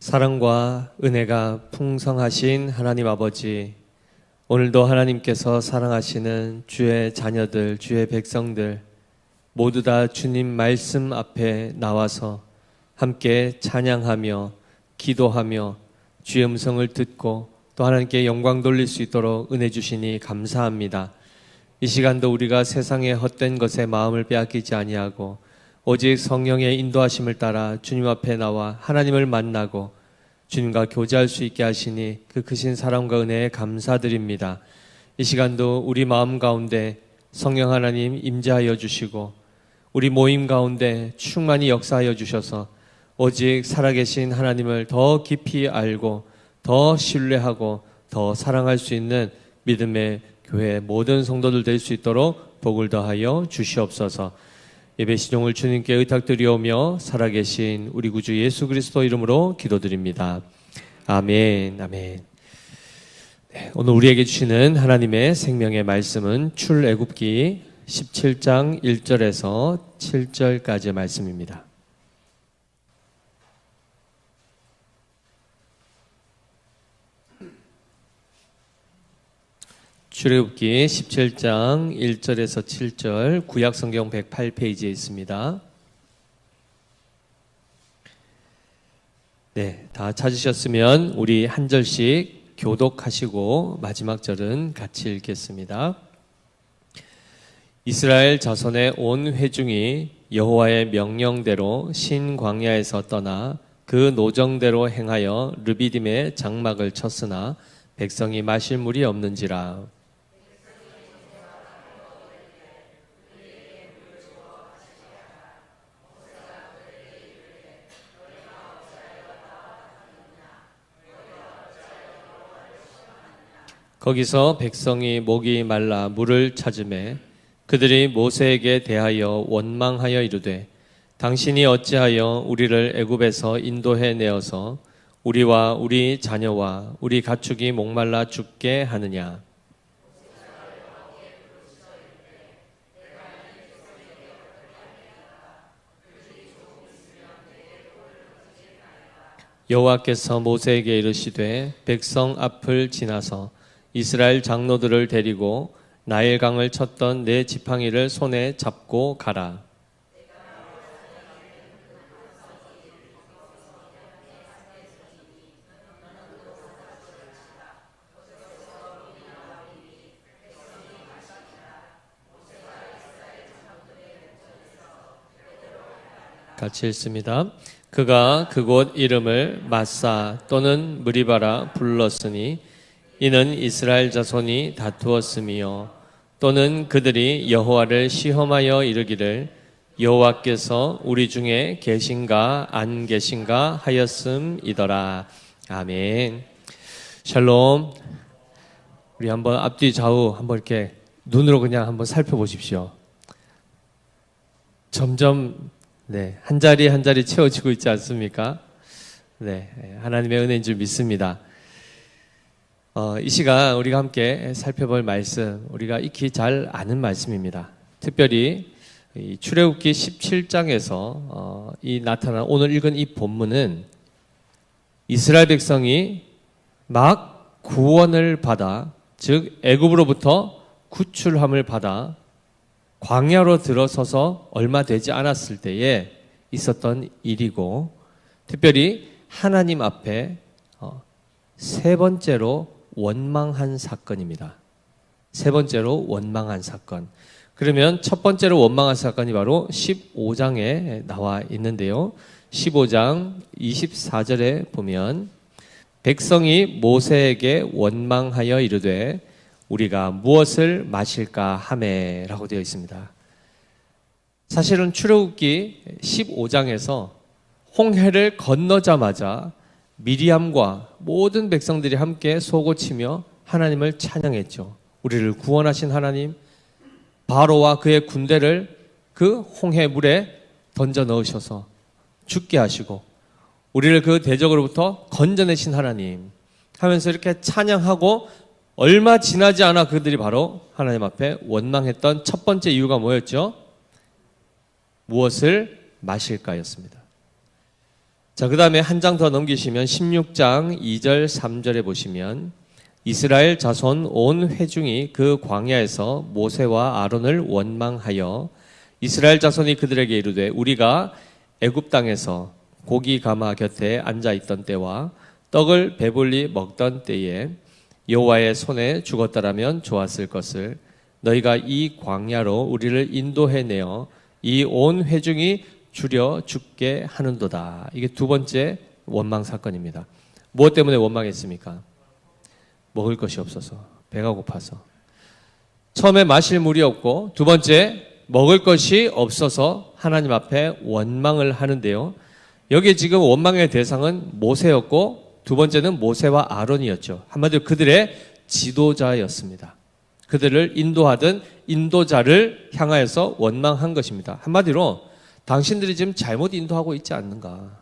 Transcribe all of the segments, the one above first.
사랑과 은혜가 풍성하신 하나님 아버지, 오늘도 하나님께서 사랑하시는 주의 자녀들, 주의 백성들 모두 다 주님 말씀 앞에 나와서 함께 찬양하며 기도하며 주의 음성을 듣고 또 하나님께 영광 돌릴 수 있도록 은혜 주시니 감사합니다. 이 시간도 우리가 세상의 헛된 것에 마음을 빼앗기지 아니하고 오직 성령의 인도하심을 따라 주님 앞에 나와 하나님을 만나고 주님과 교제할 수 있게 하시니 그 크신 사랑과 은혜에 감사드립니다. 이 시간도 우리 마음 가운데 성령 하나님 임재하여 주시고 우리 모임 가운데 충만히 역사하여 주셔서 오직 살아계신 하나님을 더 깊이 알고 더 신뢰하고 더 사랑할 수 있는 믿음의 교회 모든 성도들 될 수 있도록 복을 더하여 주시옵소서. 예배 시종을 주님께 의탁드리오며 살아계신 우리 구주 예수 그리스도 이름으로 기도드립니다. 아멘, 아멘. 네, 오늘 우리에게 주시는 하나님의 생명의 말씀은 출애굽기 17장 1절에서 7절까지의 말씀입니다. 출애굽기 17장 1절에서 7절 구약성경 108페이지에 있습니다. 네, 다 찾으셨으면 우리 한 절씩 교독하시고 마지막 절은 같이 읽겠습니다. 이스라엘 자손의 온 회중이 여호와의 명령대로 신 광야에서 떠나 그 노정대로 행하여 르비딤의 장막을 쳤으나 백성이 마실 물이 없는지라. 거기서 백성이 목이 말라 물을 찾으매 그들이 모세에게 대하여 원망하여 이르되 당신이 어찌하여 우리를 애굽에서 인도해 내어서 우리와 우리 자녀와 우리 가축이 목말라 죽게 하느냐. 여호와께서 모세에게 이르시되 백성 앞을 지나서 이스라엘 장로들을 데리고 나일강을 쳤던 내 지팡이를 손에 잡고 가라. 같이 읽습니다. 그가 그곳 이름을 마사 또는 무리바라 불렀으니 이는 이스라엘 자손이 다투었으며 또는 그들이 여호와를 시험하여 이르기를 여호와께서 우리 중에 계신가 안 계신가 하였음이더라. 아멘. 샬롬. 우리 한번 앞뒤 좌우 한번 이렇게 눈으로 그냥 한번 살펴보십시오. 점점 한 자리 한 자리 채워지고 있지 않습니까? 하나님의 은혜인 줄 믿습니다. 이 시간 우리가 함께 살펴볼 말씀, 우리가 익히 잘 아는 말씀입니다. 특별히 이 출애굽기 17장에서 이 나타난 오늘 읽은 이 본문은 이스라엘 백성이 막 구원을 받아, 즉 애굽으로부터 구출함을 받아 광야로 들어서서 얼마 되지 않았을 때에 있었던 일이고, 특별히 하나님 앞에 세 번째로 원망한 사건입니다. 세 번째로 원망한 사건. 그러면 첫 번째로 원망한 사건이 바로 15장에 나와 있는데요. 15장 24절에 보면 백성이 모세에게 원망하여 이르되 우리가 무엇을 마실까 하매 라고 되어 있습니다. 사실은 출애굽기 15장에서 홍해를 건너자마자 미리암과 모든 백성들이 함께 쏘고치며 하나님을 찬양했죠. 우리를 구원하신 하나님, 바로와 그의 군대를 그 홍해 물에 던져 넣으셔서 죽게 하시고 우리를 그 대적으로부터 건져내신 하나님 하면서 이렇게 찬양하고, 얼마 지나지 않아 그들이 바로 하나님 앞에 원망했던 첫 번째 이유가 뭐였죠? 무엇을 마실까였습니다. 자, 그 다음에 한 장 더 넘기시면 16장 2절 3절에 보시면 이스라엘 자손 온 회중이 그 광야에서 모세와 아론을 원망하여 이스라엘 자손이 그들에게 이르되 우리가 애굽 땅에서 고기 가마 곁에 앉아 있던 때와 떡을 배불리 먹던 때에 여호와의 손에 죽었더라면 좋았을 것을 너희가 이 광야로 우리를 인도해 내어 이 온 회중이 줄여 죽게 하는도다. 이게 두 번째 원망 사건입니다. 무엇 때문에 원망했습니까? 먹을 것이 없어서, 배가 고파서. 처음에 마실 물이 없고, 두 번째 먹을 것이 없어서 하나님 앞에 원망을 하는데요. 여기 지금 원망의 대상은 모세였고, 두 번째는 모세와 아론이었죠. 한마디로 그들의 지도자였습니다. 그들을 인도하던 인도자를 향하여서 원망한 것입니다. 한마디로 당신들이 지금 잘못 인도하고 있지 않는가.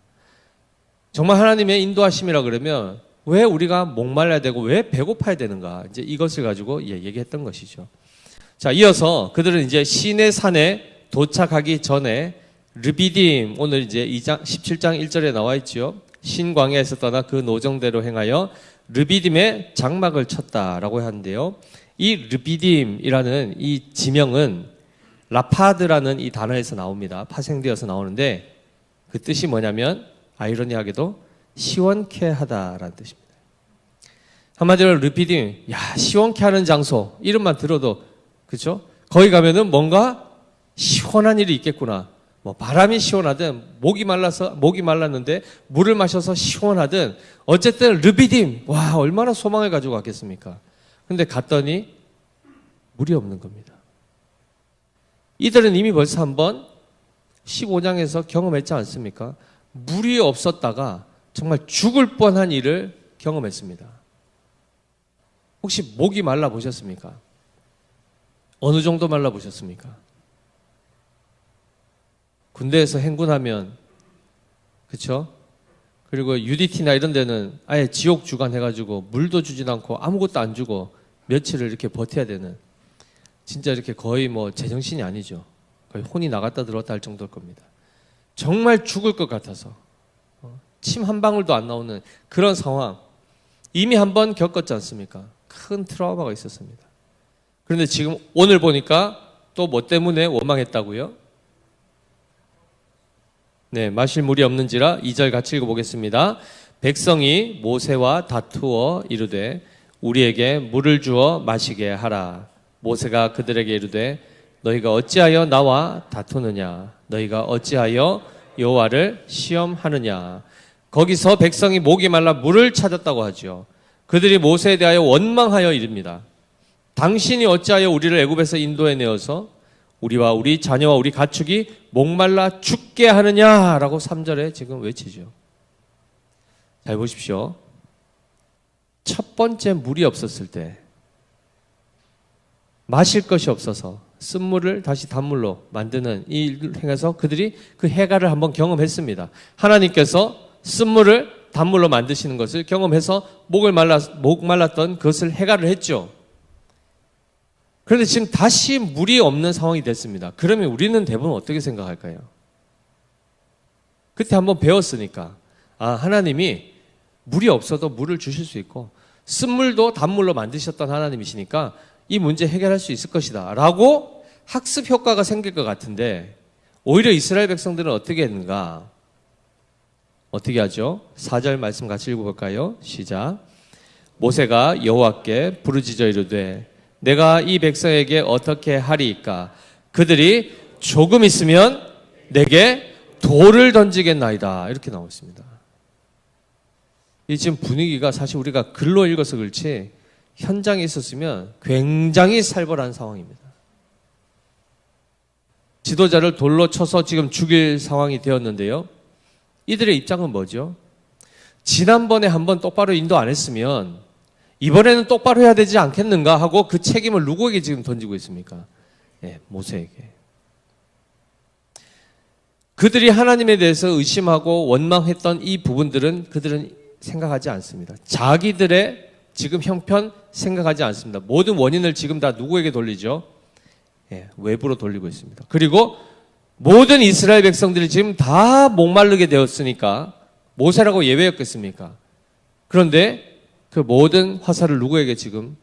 정말 하나님의 인도하심이라 그러면 왜 우리가 목말라야 되고 왜 배고파야 되는가. 이제 이것을 가지고 얘기했던 것이죠. 자, 이어서 그들은 이제 시내 산에 도착하기 전에 르비딤, 오늘 이제 17장 1절에 나와 있죠. 신광야에서 떠나 그 노정대로 행하여 르비딤에 장막을 쳤다라고 하는데요. 이 르비딤이라는 이 지명은 라파드라는 이 단어에서 나옵니다. 파생되어서 나오는데 그 뜻이 뭐냐면 아이러니하게도 시원케 하다라는 뜻입니다. 한마디로 르비딤, 시원케 하는 장소 이름만 들어도 그렇죠? 거기 가면은 뭔가 시원한 일이 있겠구나. 뭐 바람이 시원하든 목이 말랐는데 물을 마셔서 시원하든 어쨌든 르비딤, 와 얼마나 소망을 가지고 갔겠습니까? 근데 갔더니 물이 없는 겁니다. 이들은 이미 벌써 한번 15장에서 경험했지 않습니까? 물이 없었다가 정말 죽을 뻔한 일을 경험했습니다. 혹시 목이 말라 보셨습니까? 어느 정도 말라 보셨습니까? 군대에서 행군하면 그렇죠? 그리고 UDT나 이런 데는 아예 지옥 주간 해가지고 물도 주진 않고 아무것도 안 주고 며칠을 이렇게 버텨야 되는, 진짜 이렇게 거의 뭐 제정신이 아니죠. 거의 혼이 나갔다 들어왔다 할 정도일 겁니다. 정말 죽을 것 같아서 침 한 방울도 안 나오는 그런 상황 이미 한번 겪었지 않습니까? 큰 트라우마가 있었습니다. 그런데 지금 오늘 보니까 또 뭐 때문에 원망했다고요? 네, 마실 물이 없는지라 2절 같이 읽어보겠습니다. 백성이 모세와 다투어 이르되 우리에게 물을 주어 마시게 하라. 모세가 그들에게 이르되 너희가 어찌하여 나와 다투느냐? 너희가 어찌하여 여호와를 시험하느냐? 거기서 백성이 목이 말라 물을 찾았다고 하죠. 그들이 모세에 대하여 원망하여 이릅니다. 당신이 어찌하여 우리를 애굽에서 인도해 내어서 우리와 우리 자녀와 우리 가축이 목말라 죽게 하느냐라고 3절에 지금 외치죠. 잘 보십시오. 첫 번째 물이 없었을 때 마실 것이 없어서 쓴물을 다시 단물로 만드는 이 일을 행해서 그들이 그 해가를 한번 경험했습니다. 하나님께서 쓴물을 단물로 만드시는 것을 경험해서 목 말랐던 그것을 해가를 했죠. 그런데 지금 다시 물이 없는 상황이 됐습니다. 그러면 우리는 대부분 어떻게 생각할까요? 그때 한번 배웠으니까 하나님이 물이 없어도 물을 주실 수 있고 쓴물도 단물로 만드셨던 하나님이시니까 이 문제 해결할 수 있을 것이다 라고 학습 효과가 생길 것 같은데 오히려 이스라엘 백성들은 어떻게 했는가? 어떻게 하죠? 4절 말씀 같이 읽어볼까요? 시작. 모세가 여호와께 부르짖어 이르되 내가 이 백성에게 어떻게 하리이까? 그들이 조금 있으면 내게 돌을 던지겠나이다. 이렇게 나오고 있습니다. 이 지금 분위기가 사실 우리가 글로 읽어서 그렇지 현장에 있었으면 굉장히 살벌한 상황입니다. 지도자를 돌로 쳐서 지금 죽일 상황이 되었는데요. 이들의 입장은 뭐죠? 지난번에 한번 똑바로 인도 안 했으면 이번에는 똑바로 해야 되지 않겠는가 하고 그 책임을 누구에게 지금 던지고 있습니까? 네, 모세에게. 그들이 하나님에 대해서 의심하고 원망했던 이 부분들은 그들은 생각하지 않습니다. 자기들의 지금 형편 생각하지 않습니다. 모든 원인을 지금 다 누구에게 돌리죠? 예, 외부로 돌리고 있습니다. 그리고 모든 이스라엘 백성들이 지금 다 목마르게 되었으니까 모세라고 예외였겠습니까? 그런데 그 모든 화살을 누구에게 지금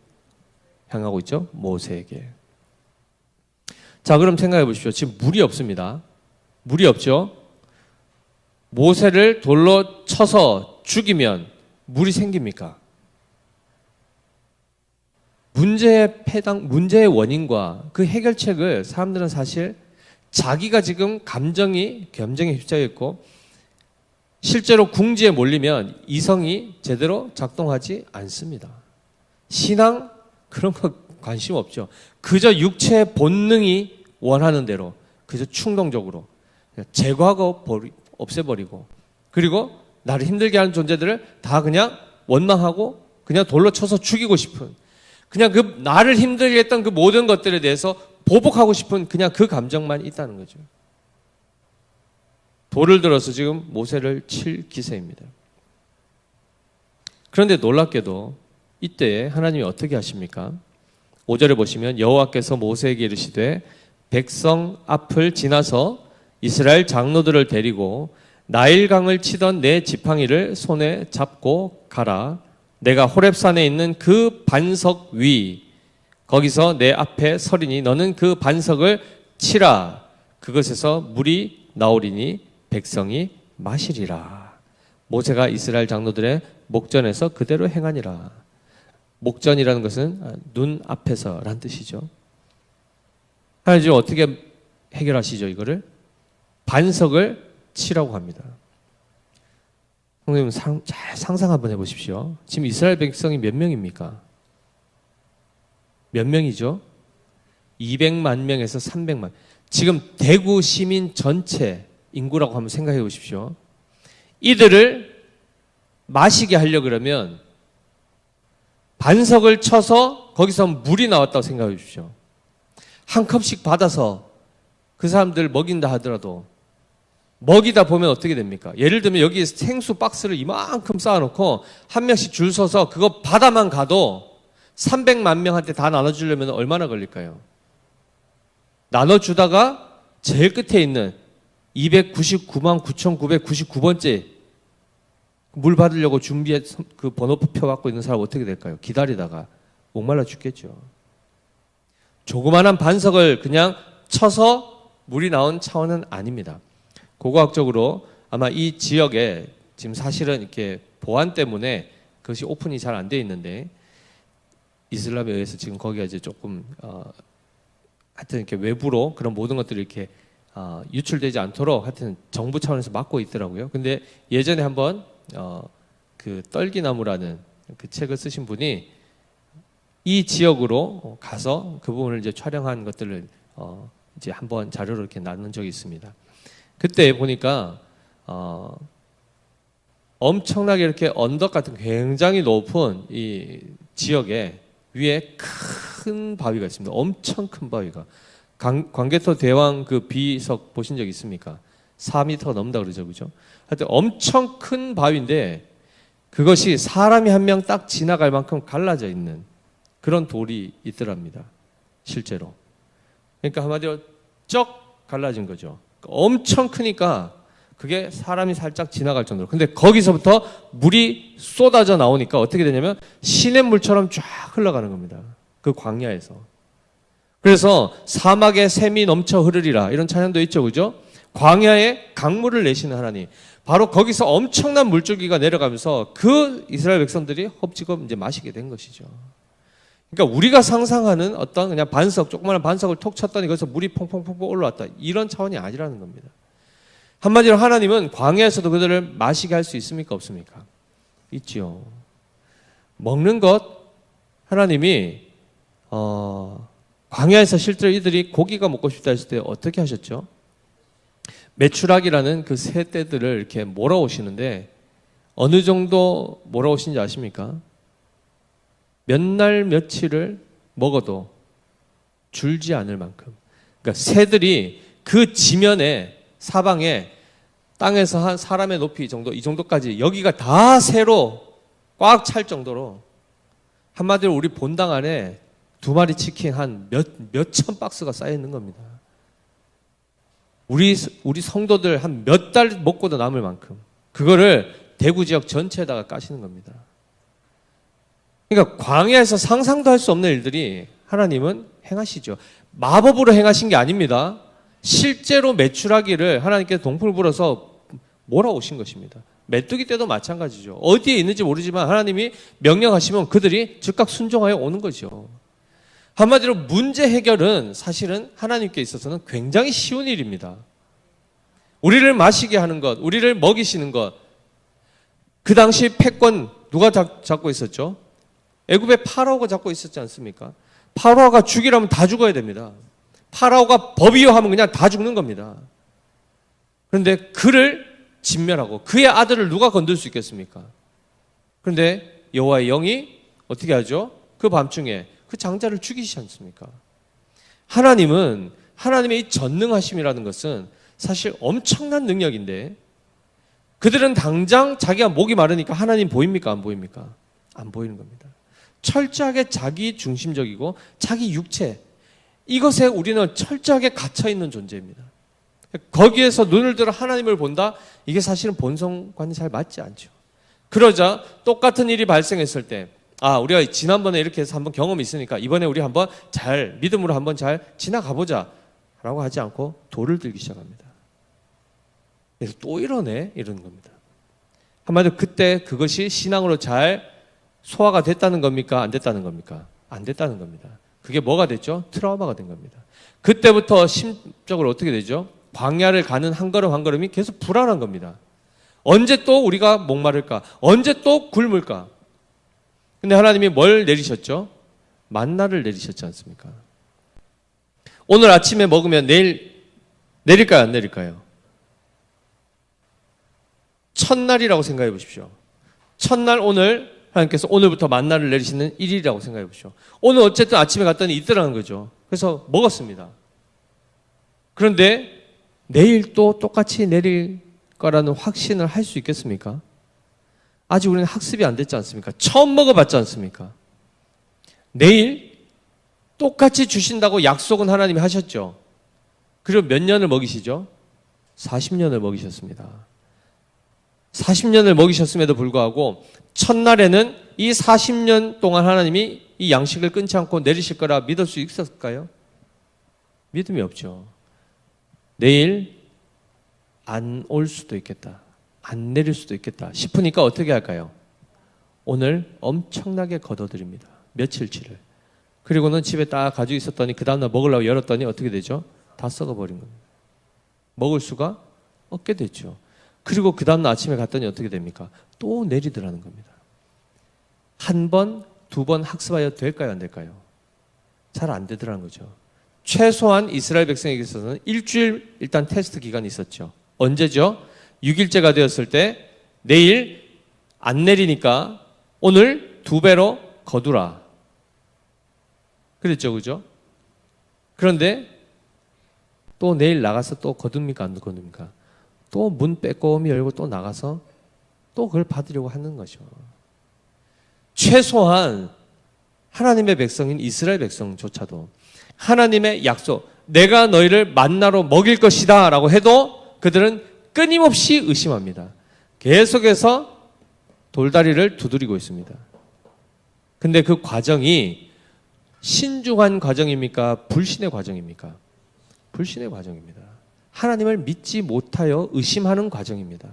향하고 있죠? 모세에게. 자, 그럼 생각해 보십시오. 지금 물이 없습니다. 물이 없죠? 모세를 돌로 쳐서 죽이면 물이 생깁니까? 문제의 원인과 그 해결책을 사람들은 사실 자기가 지금 감정에 휩싸여 있고 실제로 궁지에 몰리면 이성이 제대로 작동하지 않습니다. 신앙 그런 거 관심 없죠. 그저 육체의 본능이 원하는 대로 그저 충동적으로 그냥 제거하고 없애버리고 그리고 나를 힘들게 하는 존재들을 다 그냥 원망하고 그냥 돌로 쳐서 죽이고 싶은 그냥 그 나를 힘들게 했던 그 모든 것들에 대해서 보복하고 싶은 그냥 그 감정만 있다는 거죠. 돌을 들어서 지금 모세를 칠 기세입니다. 그런데 놀랍게도 이때에 하나님이 어떻게 하십니까? 5절에 보시면 여호와께서 모세에게 이르시되 백성 앞을 지나서 이스라엘 장로들을 데리고 나일강을 치던 내 지팡이를 손에 잡고 가라. 내가 호렙산에 있는 그 반석 위 거기서 내 앞에 서리니 너는 그 반석을 치라. 그것에서 물이 나오리니 백성이 마시리라. 모세가 이스라엘 장로들의 목전에서 그대로 행하니라. 목전이라는 것은 눈 앞에서란 뜻이죠. 하나님 어떻게 해결하시죠? 이거를 반석을 치라고 합니다. 선생님 잘 상상 한번 해보십시오. 지금 이스라엘 백성이 몇 명입니까? 몇 명이죠? 200만 명에서 300만. 지금 대구 시민 전체 인구라고 한번 생각해 보십시오. 이들을 마시게 하려고 그러면 반석을 쳐서 거기서 물이 나왔다고 생각해 주십시오. 한 컵씩 받아서 그 사람들 먹인다 하더라도 먹이다 보면 어떻게 됩니까? 예를 들면 여기 생수 박스를 이만큼 쌓아놓고 한 명씩 줄 서서 그거 받아만 가도 300만 명한테 다 나눠주려면 얼마나 걸릴까요? 나눠주다가 제일 끝에 있는 299만 9,999번째 물 받으려고 그 번호표 갖고 있는 사람 어떻게 될까요? 기다리다가 목말라 죽겠죠. 조그만한 반석을 그냥 쳐서 물이 나온 차원은 아닙니다. 고고학적으로 아마 이 지역에 지금 사실은 이렇게 보안 때문에 그것이 오픈이 잘 안 돼 있는데 이슬람에 의해서 지금 거기가 이제 조금 하여튼 이렇게 외부로 그런 모든 것들이 이렇게 유출되지 않도록 하여튼 정부 차원에서 막고 있더라고요. 근데 예전에 한번 그 떨기나무라는 그 책을 쓰신 분이 이 지역으로 가서 그 부분을 이제 촬영한 것들을 이제 한번 자료로 이렇게 나눈 적이 있습니다. 그때 보니까 엄청나게 이렇게 언덕 같은 굉장히 높은 이 지역에 위에 큰 바위가 있습니다. 엄청 큰 바위가. 광개토 대왕 그 비석 보신 적 있습니까? 4m 넘는다 그러죠, 그죠? 하여튼 엄청 큰 바위인데 그것이 사람이 한 명 딱 지나갈 만큼 갈라져 있는 그런 돌이 있더랍니다. 실제로. 그러니까 한마디로 쩍 갈라진 거죠. 엄청 크니까 그게 사람이 살짝 지나갈 정도로. 근데 거기서부터 물이 쏟아져 나오니까 어떻게 되냐면 시냇물처럼 쫙 흘러가는 겁니다. 그 광야에서. 그래서 사막에 샘이 넘쳐 흐르리라 이런 찬양도 있죠, 그죠? 광야에 강물을 내시는 하나님. 바로 거기서 엄청난 물줄기가 내려가면서 그 이스라엘 백성들이 헙지겁 이제 마시게 된 것이죠. 그러니까 우리가 상상하는 어떤 그냥 반석, 조그마한 반석을 톡 쳤더니 거기서 물이 퐁퐁퐁 올라왔다. 이런 차원이 아니라는 겁니다. 한마디로 하나님은 광야에서도 그들을 마시게 할 수 있습니까? 없습니까? 있지요. 먹는 것, 하나님이 광야에서 실제로 이들이 고기가 먹고 싶다 했을 때 어떻게 하셨죠? 메추라기라는 그 새 떼들을 이렇게 몰아오시는데 어느 정도 몰아오신지 아십니까? 몇 날 며칠을 먹어도 줄지 않을 만큼. 그러니까 새들이 그 지면에 사방에 땅에서 한 사람의 높이 정도, 이 정도까지 여기가 다 새로 꽉 찰 정도로 한마디로 우리 본당 안에 2마리 치킨 한 몇천 박스가 쌓여 있는 겁니다. 우리 성도들 한 몇 달 먹고도 남을 만큼 그거를 대구 지역 전체에다가 까시는 겁니다. 그러니까 광야에서 상상도 할 수 없는 일들이 하나님은 행하시죠. 마법으로 행하신 게 아닙니다. 실제로 메추라기를 하나님께서 동풍을 불어서 몰아오신 것입니다. 메뚜기 때도 마찬가지죠. 어디에 있는지 모르지만 하나님이 명령하시면 그들이 즉각 순종하여 오는 거죠. 한마디로 문제 해결은 사실은 하나님께 있어서는 굉장히 쉬운 일입니다. 우리를 마시게 하는 것, 우리를 먹이시는 것. 그 당시 패권 누가 잡고 있었죠? 애굽의 파라오가 잡고 있었지 않습니까? 파라오가 죽이라면 다 죽어야 됩니다. 파라오가 법이요 하면 그냥 다 죽는 겁니다. 그런데 그를 진멸하고 그의 아들을 누가 건들 수 있겠습니까? 그런데 여호와의 영이 어떻게 하죠? 그 밤중에 그 장자를 죽이시지 않습니까? 하나님은 하나님의 이 전능하심이라는 것은 사실 엄청난 능력인데 그들은 당장 자기가 목이 마르니까 하나님 보입니까? 안 보입니까? 안 보이는 겁니다. 철저하게 자기 중심적이고 자기 육체 이것에 우리는 철저하게 갇혀있는 존재입니다. 거기에서 눈을 들어 하나님을 본다? 이게 사실은 본성과는 잘 맞지 않죠. 그러자 똑같은 일이 발생했을 때 우리가 지난번에 이렇게 해서 한번 경험이 있으니까 이번에 우리 한번 잘 믿음으로 한번 잘 지나가보자 라고 하지 않고 돌을 들기 시작합니다. 그래서 또 이러네 이러는 겁니다. 한마디로 그때 그것이 신앙으로 잘 소화가 됐다는 겁니까? 안 됐다는 겁니까? 안 됐다는 겁니다. 그게 뭐가 됐죠? 트라우마가 된 겁니다. 그때부터 심적으로 어떻게 되죠? 광야를 가는 한 걸음 한 걸음이 계속 불안한 겁니다. 언제 또 우리가 목마를까? 언제 또 굶을까? 근데 하나님이 뭘 내리셨죠? 만나를 내리셨지 않습니까? 오늘 아침에 먹으면 내일 내릴까요? 안 내릴까요? 첫날이라고 생각해 보십시오. 첫날 오늘 하나님께서 오늘부터 만나를 내리시는 일이라고 생각해 보십시오. 오늘 어쨌든 아침에 갔더니 있더라는 거죠. 그래서 먹었습니다. 그런데 내일 또 똑같이 내릴 거라는 확신을 할 수 있겠습니까? 아직 우리는 학습이 안 됐지 않습니까? 처음 먹어봤지 않습니까? 내일 똑같이 주신다고 약속은 하나님이 하셨죠. 그리고 몇 년을 먹이시죠? 40년을 먹이셨습니다. 40년을 먹이셨음에도 불구하고 첫날에는 이 40년 동안 하나님이 이 양식을 끊지 않고 내리실 거라 믿을 수 있었을까요? 믿음이 없죠. 내일 안 올 수도 있겠다. 안 내릴 수도 있겠다 싶으니까 어떻게 할까요? 오늘 엄청나게 걷어들입니다. 며칠치를. 그리고는 집에 딱 가지고 있었더니 그 다음날 먹으려고 열었더니 어떻게 되죠? 다 썩어버린 겁니다. 먹을 수가 없게 됐죠. 그리고 그 다음날 아침에 갔더니 어떻게 됩니까? 또 내리더라는 겁니다. 한 번, 두 번 학습하여 될까요? 안 될까요? 잘 안 되더라는 거죠. 최소한 이스라엘 백성에게 있어서는 일주일 일단 테스트 기간이 있었죠. 언제죠? 6일째가 되었을 때 내일 안 내리니까 오늘 2배로 거두라. 그랬죠, 그죠? 그런데 또 내일 나가서 또 거둡니까? 안 거둡니까? 또 문 빼꼼히 열고 또 나가서 또 그걸 받으려고 하는 거죠. 최소한 하나님의 백성인 이스라엘 백성조차도 하나님의 약속, 내가 너희를 만나로 먹일 것이다 라고 해도 그들은 끊임없이 의심합니다. 계속해서 돌다리를 두드리고 있습니다. 근데 그 과정이 신중한 과정입니까? 불신의 과정입니까? 불신의 과정입니다. 하나님을 믿지 못하여 의심하는 과정입니다.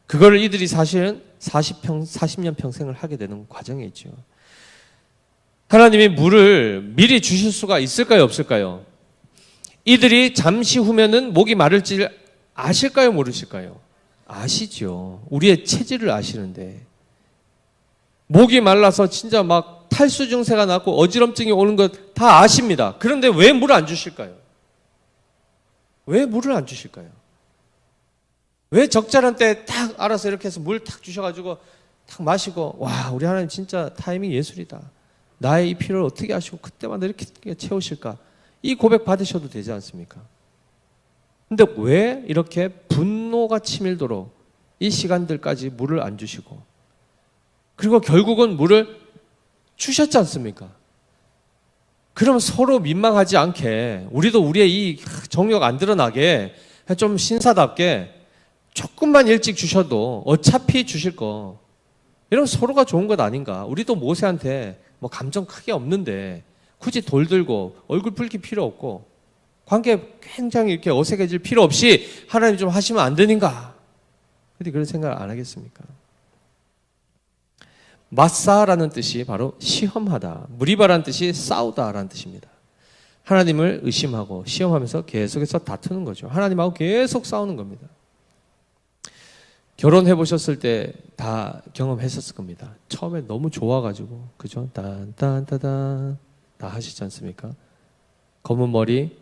그거를 이들이 사실은 40년 평생을 하게 되는 과정이죠. 하나님이 물을 미리 주실 수가 있을까요? 없을까요? 이들이 잠시 후면은 목이 마를지 아실까요? 모르실까요? 아시죠. 우리의 체질을 아시는데 목이 말라서 진짜 막 탈수 증세가 났고 어지럼증이 오는 것 다 아십니다. 그런데 왜 물을 안 주실까요? 왜 물을 안 주실까요? 왜 적절한 때 딱 알아서 이렇게 해서 물 탁 주셔가지고 탁 마시고 와 우리 하나님 진짜 타이밍 예술이다. 나의 이 필요를 어떻게 하시고 그때마다 이렇게 채우실까? 이 고백 받으셔도 되지 않습니까? 근데 왜 이렇게 분노가 치밀도록 이 시간들까지 물을 안 주시고 그리고 결국은 물을 주셨지 않습니까? 그럼 서로 민망하지 않게 우리도 우리의 이 정욕 안 드러나게 좀 신사답게 조금만 일찍 주셔도 어차피 주실 거. 이러면 서로가 좋은 것 아닌가. 우리도 모세한테 뭐 감정 크게 없는데 굳이 돌 들고 얼굴 붉힐 필요 없고 관계 굉장히 이렇게 어색해질 필요 없이 하나님 좀 하시면 안 되는가. 근데 그런 생각을 안 하겠습니까? 마사라는 뜻이 바로 시험하다. 무리바라는 뜻이 싸우다라는 뜻입니다. 하나님을 의심하고 시험하면서 계속해서 다투는 거죠. 하나님하고 계속 싸우는 겁니다. 결혼해 보셨을 때 다 경험했었을 겁니다. 처음에 너무 좋아가지고 그죠? 딴딴따단 다 하시지 않습니까? 검은 머리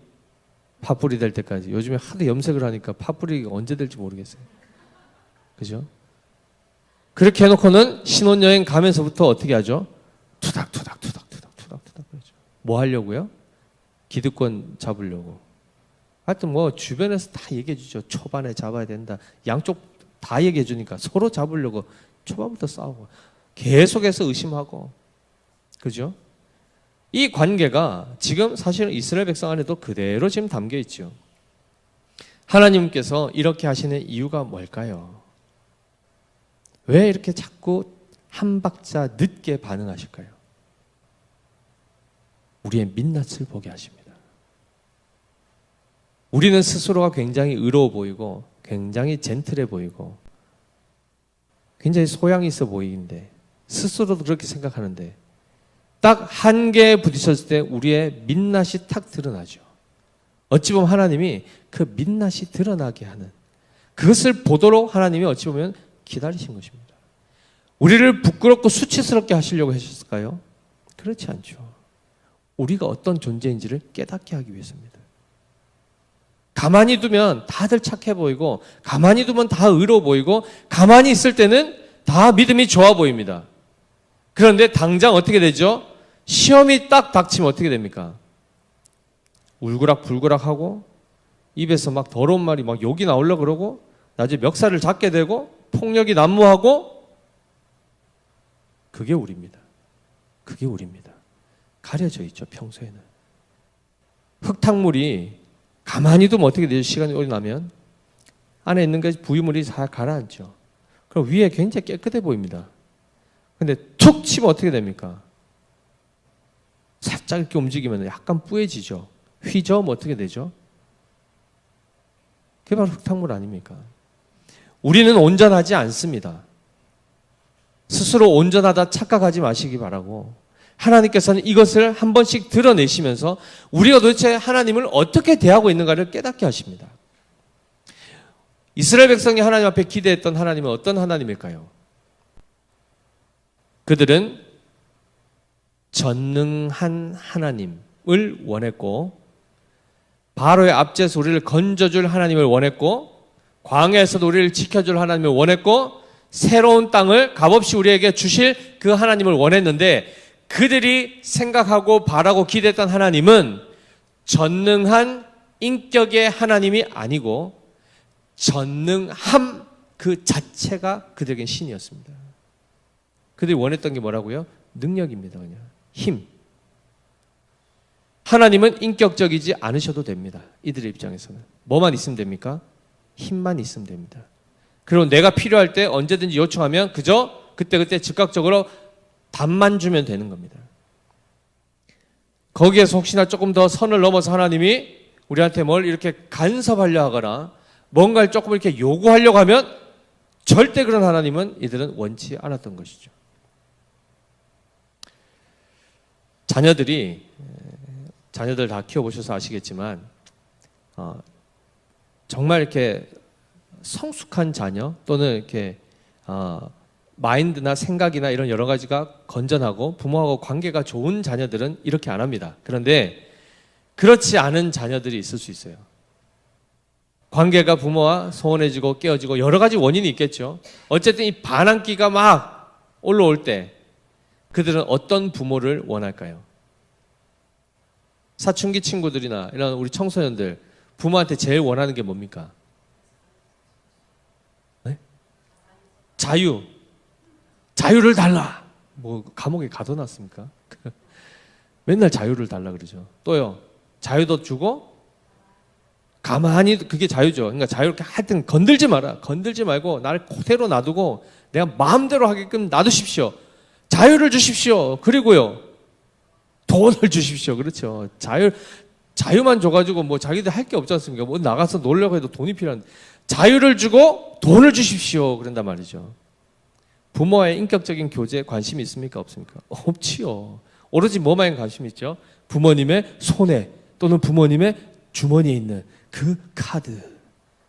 파뿌리 될 때까지. 요즘에 하도 염색을 하니까 파뿌리가 언제 될지 모르겠어요. 그죠? 그렇게 해놓고는 신혼여행 가면서부터 어떻게 하죠? 투닥투닥 그러죠. 뭐 하려고요? 기득권 잡으려고. 하여튼 뭐 주변에서 다 얘기해 주죠. 초반에 잡아야 된다. 양쪽 다 얘기해 주니까 서로 잡으려고 초반부터 싸우고 계속해서 의심하고. 그죠? 이 관계가 지금 사실은 이스라엘 백성 안에도 그대로 지금 담겨 있죠. 하나님께서 이렇게 하시는 이유가 뭘까요? 왜 이렇게 자꾸 한 박자 늦게 반응하실까요? 우리의 민낯을 보게 하십니다. 우리는 스스로가 굉장히 의로워 보이고 굉장히 젠틀해 보이고 굉장히 소양이 있어 보이는데 스스로도 그렇게 생각하는데 딱 한계에 부딪혔을 때 우리의 민낯이 탁 드러나죠. 어찌 보면 하나님이 그 민낯이 드러나게 하는 그것을 보도록 하나님이 어찌 보면 기다리신 것입니다. 우리를 부끄럽고 수치스럽게 하시려고 하셨을까요? 그렇지 않죠. 우리가 어떤 존재인지를 깨닫게 하기 위해서입니다. 가만히 두면 다들 착해 보이고 가만히 두면 다 의로워 보이고 가만히 있을 때는 다 믿음이 좋아 보입니다. 그런데 당장 어떻게 되죠? 시험이 딱 닥치면 어떻게 됩니까? 울그락불그락하고 입에서 막 더러운 말이 막 욕이 나오려고 그러고 나중에 멱살을 잡게 되고 폭력이 난무하고 그게 우리입니다. 그게 우리입니다. 가려져 있죠, 평소에는. 흙탕물이 가만히 두면 어떻게 되죠? 시간이 오래 나면 안에 있는 게 부유물이 다 가라앉죠. 그럼 위에 굉장히 깨끗해 보입니다. 근데 툭 치면 어떻게 됩니까? 살짝 이렇게 움직이면 약간 뿌얘지죠. 휘저으면 어떻게 되죠? 그게 바로 흙탕물 아닙니까? 우리는 온전하지 않습니다. 스스로 온전하다 착각하지 마시기 바라고 하나님께서는 이것을 한 번씩 드러내시면서 우리가 도대체 하나님을 어떻게 대하고 있는가를 깨닫게 하십니다. 이스라엘 백성이 하나님 앞에 기대했던 하나님은 어떤 하나님일까요? 그들은 전능한 하나님을 원했고 바로의 앞제에서 우리를 건져줄 하나님을 원했고 광야에서도 우리를 지켜줄 하나님을 원했고 새로운 땅을 값없이 우리에게 주실 그 하나님을 원했는데 그들이 생각하고 바라고 기대했던 하나님은 전능한 인격의 하나님이 아니고 전능함 그 자체가 그들에겐 신이었습니다. 그들이 원했던 게 뭐라고요? 능력입니다. 그냥 힘. 하나님은 인격적이지 않으셔도 됩니다. 이들의 입장에서는. 뭐만 있으면 됩니까? 힘만 있으면 됩니다. 그리고 내가 필요할 때 언제든지 요청하면 그저 그때그때 즉각적으로 답만 주면 되는 겁니다. 거기에서 혹시나 조금 더 선을 넘어서 하나님이 우리한테 뭘 이렇게 간섭하려 하거나 뭔가를 조금 이렇게 요구하려고 하면 절대 그런 하나님은 이들은 원치 않았던 것이죠. 자녀들 다 키워보셔서 아시겠지만 정말 이렇게 성숙한 자녀 또는 이렇게 마인드나 생각이나 이런 여러 가지가 건전하고 부모하고 관계가 좋은 자녀들은 이렇게 안 합니다. 그런데 그렇지 않은 자녀들이 있을 수 있어요. 관계가 부모와 소원해지고 깨어지고 여러 가지 원인이 있겠죠. 어쨌든 이 반항기가 막 올라올 때 그들은 어떤 부모를 원할까요? 사춘기 친구들이나 이런 우리 청소년들 부모한테 제일 원하는 게 뭡니까? 네? 자유를 달라. 뭐 감옥에 가둬놨습니까? 맨날 자유를 달라 그러죠. 또요. 자유도 주고 가만히, 그게 자유죠. 그러니까 자유롭게 하여튼 건들지 마라. 건들지 말고 나를 그대로 놔두고 내가 마음대로 하게끔 놔두십시오. 자유를 주십시오. 그리고요, 돈을 주십시오. 그렇죠. 자유만 줘가지고 뭐 자기들 할 게 없지 않습니까? 뭐 나가서 놀려고 해도 돈이 필요한, 자유를 주고 돈을 주십시오. 그런단 말이죠. 부모와의 인격적인 교제에 관심이 있습니까? 없습니까? 없지요. 오로지 뭐만 관심이 있죠? 부모님의 손에 또는 부모님의 주머니에 있는 그 카드,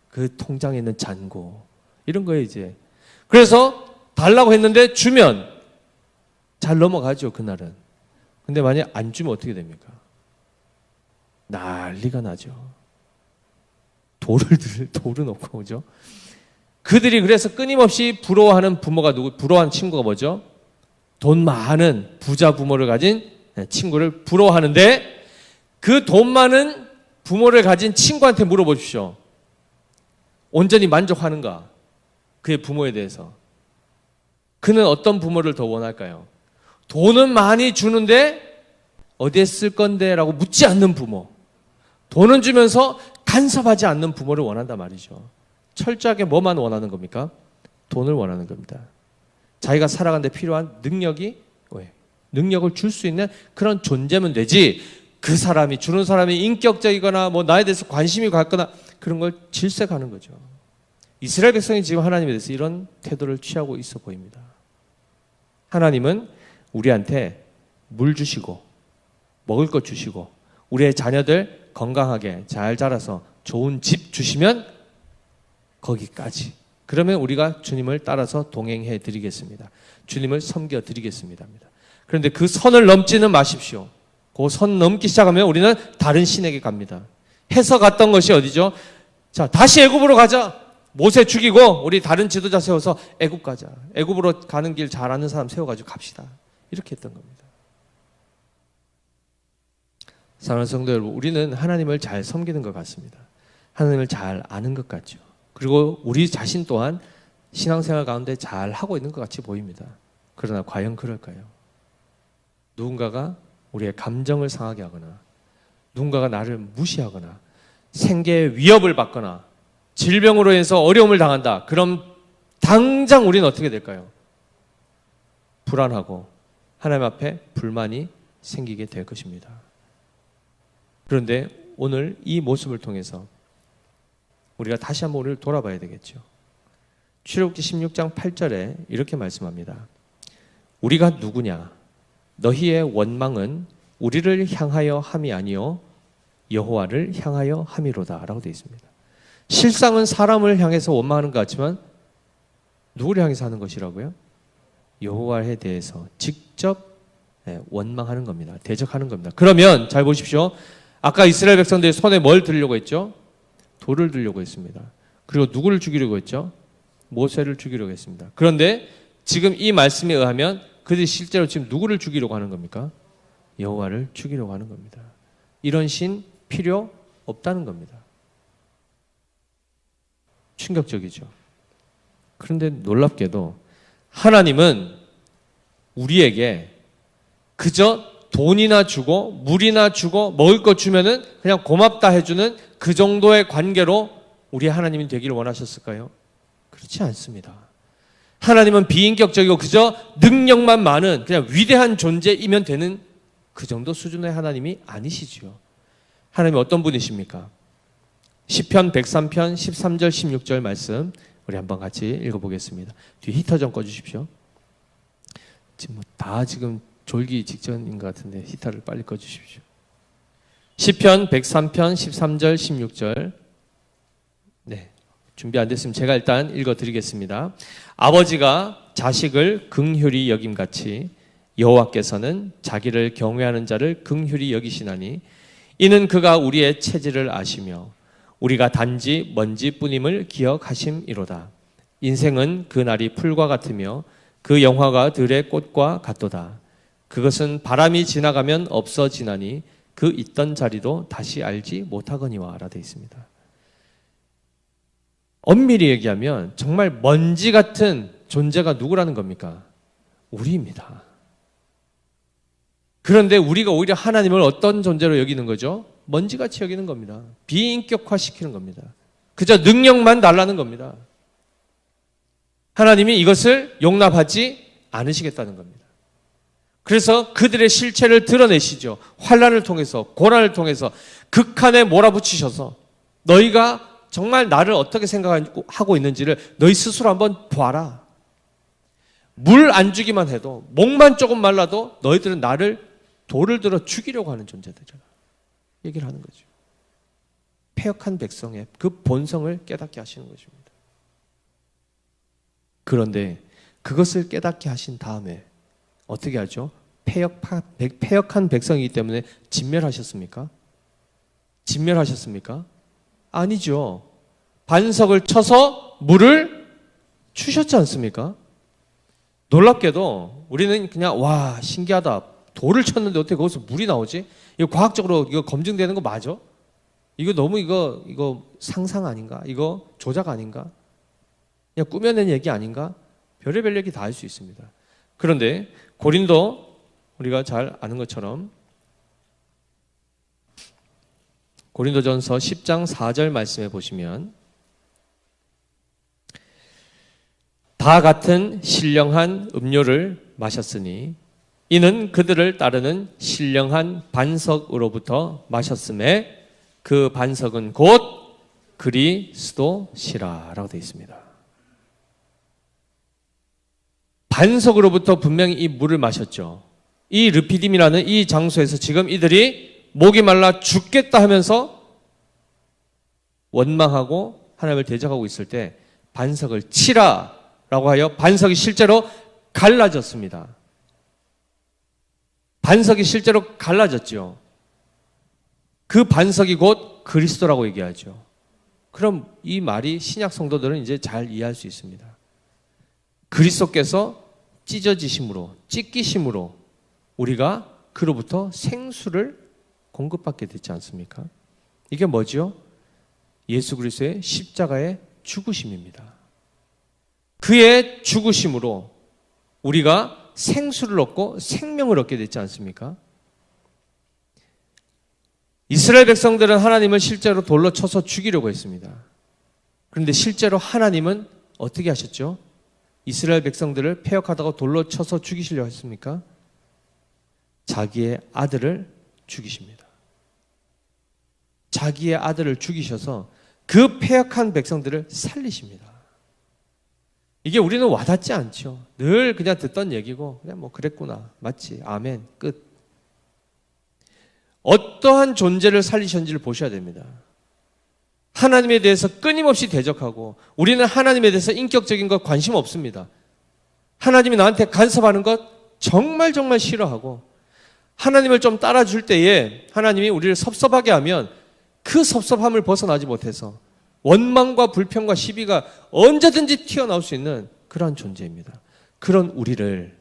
그 통장에 있는 잔고, 이런 거예요 이제. 그래서 달라고 했는데 주면 잘 넘어가죠 그날은. 근데 만약 안 주면 어떻게 됩니까? 난리가 나죠. 돌은 없고, 그죠? 그들이 그래서 끊임없이 부러워하는 부모가 부러워하는 친구가 뭐죠? 돈 많은 부자 부모를 가진 친구를 부러워하는데, 그 돈 많은 부모를 가진 친구한테 물어보십시오. 온전히 만족하는가? 그의 부모에 대해서. 그는 어떤 부모를 더 원할까요? 돈은 많이 주는데 어디에 쓸 건데? 라고 묻지 않는 부모. 돈은 주면서 간섭하지 않는 부모를 원한단 말이죠. 철저하게 뭐만 원하는 겁니까? 돈을 원하는 겁니다. 자기가 살아가는 데 필요한 능력을 줄 수 있는 그런 존재면 되지, 그 사람이, 주는 사람이 인격적이거나 뭐 나에 대해서 관심이 갖거나 그런 걸 질색하는 거죠. 이스라엘 백성이 지금 하나님에 대해서 이런 태도를 취하고 있어 보입니다. 하나님은 우리한테 물 주시고 먹을 것 주시고 우리의 자녀들 건강하게 잘 자라서 좋은 집 주시면 거기까지. 그러면 우리가 주님을 따라서 동행해 드리겠습니다. 주님을 섬겨 드리겠습니다. 그런데 그 선을 넘지는 마십시오. 그 선 넘기 시작하면 우리는 다른 신에게 갑니다. 해서 갔던 것이 어디죠? 자, 다시 애굽으로 가자. 모세 죽이고 우리 다른 지도자 세워서 애굽 가자. 애굽으로 가는 길 잘 아는 사람 세워가지고 갑시다. 이렇게 했던 겁니다. 사랑하는 성도 여러분, 우리는 하나님을 잘 섬기는 것 같습니다. 하나님을 잘 아는 것 같죠. 그리고 우리 자신 또한 신앙생활 가운데 잘 하고 있는 것 같이 보입니다. 그러나 과연 그럴까요? 누군가가 우리의 감정을 상하게 하거나 누군가가 나를 무시하거나 생계에 위협을 받거나 질병으로 인해서 어려움을 당한다. 그럼 당장 우리는 어떻게 될까요? 불안하고 하나님 앞에 불만이 생기게 될 것입니다. 그런데 오늘 이 모습을 통해서 우리가 다시 한번 우리를 돌아봐야 되겠죠. 출애굽기 16장 8절에 이렇게 말씀합니다. 우리가 누구냐? 너희의 원망은 우리를 향하여 함이 아니요 여호와를 향하여 함이로다 라고 되어 있습니다. 실상은 사람을 향해서 원망하는 것 같지만 누구를 향해서 하는 것이라고요? 여호와에 대해서 직접 원망하는 겁니다. 대적하는 겁니다. 그러면 잘 보십시오. 아까 이스라엘 백성들이 손에 뭘 들려고 했죠? 돌을 들려고 했습니다. 그리고 누구를 죽이려고 했죠? 모세를 죽이려고 했습니다. 그런데 지금 이 말씀에 의하면 그들이 실제로 지금 누구를 죽이려고 하는 겁니까? 여호와를 죽이려고 하는 겁니다. 이런 신 필요 없다는 겁니다. 충격적이죠. 그런데 놀랍게도 하나님은 우리에게 그저 돈이나 주고 물이나 주고 먹을 것 주면은 그냥 고맙다 해주는 그 정도의 관계로 우리 하나님이 되기를 원하셨을까요? 그렇지 않습니다. 하나님은 비인격적이고 그저 능력만 많은 그냥 위대한 존재이면 되는 그 정도 수준의 하나님이 아니시지요. 하나님이 어떤 분이십니까? 시편 103편 13절 16절 말씀 우리 한번 같이 읽어보겠습니다. 뒤에 히터 좀 꺼주십시오. 지금 졸기 직전인 것 같은데 히터를 빨리 꺼주십시오. 시편 103편 13절 16절. 네, 준비 안 됐으면 제가 일단 읽어드리겠습니다. 아버지가 자식을 긍휼히 여김같이 여호와께서는 자기를 경외하는 자를 긍휼히 여기시나니 이는 그가 우리의 체질을 아시며 우리가 단지 먼지뿐임을 기억하심이로다. 인생은 그 날이 풀과 같으며 그 영화가 들의 꽃과 같도다. 그것은 바람이 지나가면 없어지나니 그 있던 자리도 다시 알지 못하거니와 라고 되어 있습니다. 엄밀히 얘기하면 정말 먼지 같은 존재가 누구라는 겁니까? 우리입니다. 그런데 우리가 오히려 하나님을 어떤 존재로 여기는 거죠? 먼지같이 여기는 겁니다. 비인격화시키는 겁니다. 그저 능력만 달라는 겁니다. 하나님이 이것을 용납하지 않으시겠다는 겁니다. 그래서 그들의 실체를 드러내시죠. 환난을 통해서, 고난을 통해서 극한에 몰아붙이셔서 너희가 정말 나를 어떻게 생각하고 있는지를 너희 스스로 한번 봐라. 물 안 주기만 해도, 목만 조금 말라도 너희들은 나를 돌을 들어 죽이려고 하는 존재들이잖아. 얘기를 하는 거죠. 패역한 백성의 그 본성을 깨닫게 하시는 것입니다. 그런데 그것을 깨닫게 하신 다음에 어떻게 하죠? 패역한 백성이기 때문에 진멸하셨습니까? 진멸하셨습니까? 아니죠. 반석을 쳐서 물을 주셨지 않습니까? 놀랍게도 우리는 그냥 와 신기하다. 돌을 쳤는데 어떻게 거기서 물이 나오지? 이거 과학적으로 이거 검증되는 거 맞아? 이거 너무 이거 상상 아닌가? 이거 조작 아닌가? 그냥 꾸며낸 얘기 아닌가? 별의별 얘기 다 할 수 있습니다. 그런데 고린도 우리가 잘 아는 것처럼 고린도전서 10장 4절 말씀에 보시면 다 같은 신령한 음료를 마셨으니 이는 그들을 따르는 신령한 반석으로부터 마셨음에 그 반석은 곧 그리스도시라라고 되어 있습니다. 반석으로부터 분명히 이 물을 마셨죠. 이 르피딤이라는 이 장소에서 지금 이들이 목이 말라 죽겠다 하면서 원망하고 하나님을 대적하고 있을 때 반석을 치라라고 하여 반석이 실제로 갈라졌습니다. 반석이 실제로 갈라졌죠. 그 반석이 곧 그리스도라고 얘기하죠. 그럼 이 말이 신약 성도들은 이제 잘 이해할 수 있습니다. 그리스도께서 찢어지심으로, 찢기심으로 우리가 그로부터 생수를 공급받게 됐지 않습니까? 이게 뭐죠? 예수 그리스도의 십자가의 죽으심입니다. 그의 죽으심으로 우리가 생수를 얻고 생명을 얻게 됐지 않습니까? 이스라엘 백성들은 하나님을 실제로 돌로 쳐서 죽이려고 했습니다. 그런데 실제로 하나님은 어떻게 하셨죠? 이스라엘 백성들을 패역하다가 돌로 쳐서 죽이시려고 했습니까? 자기의 아들을 죽이십니다. 자기의 아들을 죽이셔서 그 패역한 백성들을 살리십니다. 이게 우리는 와닿지 않죠. 늘 그냥 듣던 얘기고 그냥 뭐 그랬구나. 맞지. 아멘. 끝. 어떠한 존재를 살리셨는지를 보셔야 됩니다. 하나님에 대해서 끊임없이 대적하고 우리는 하나님에 대해서 인격적인 것 관심 없습니다. 하나님이 나한테 간섭하는 것 정말 싫어하고 하나님을 좀 따라줄 때에 하나님이 우리를 섭섭하게 하면 그 섭섭함을 벗어나지 못해서 원망과 불평과 시비가 언제든지 튀어나올 수 있는 그러한 존재입니다. 그런 우리를